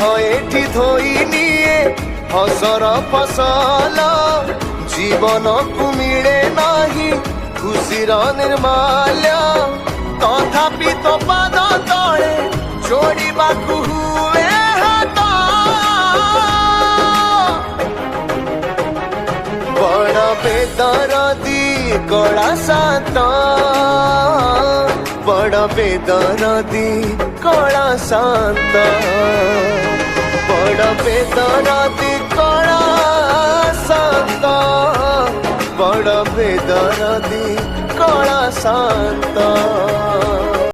एठी धोई निये हसर फसल जीवन को मिले नाही खुशीर निर्माल्य तथापि तो पाद तले जोड़िबाकु हुए हाथ बड़ बेदरदी कला शांत बड़ बेदरदी कला शांत बड़ बेदरदी कला शांत बड़ बेदरदी कला शांत।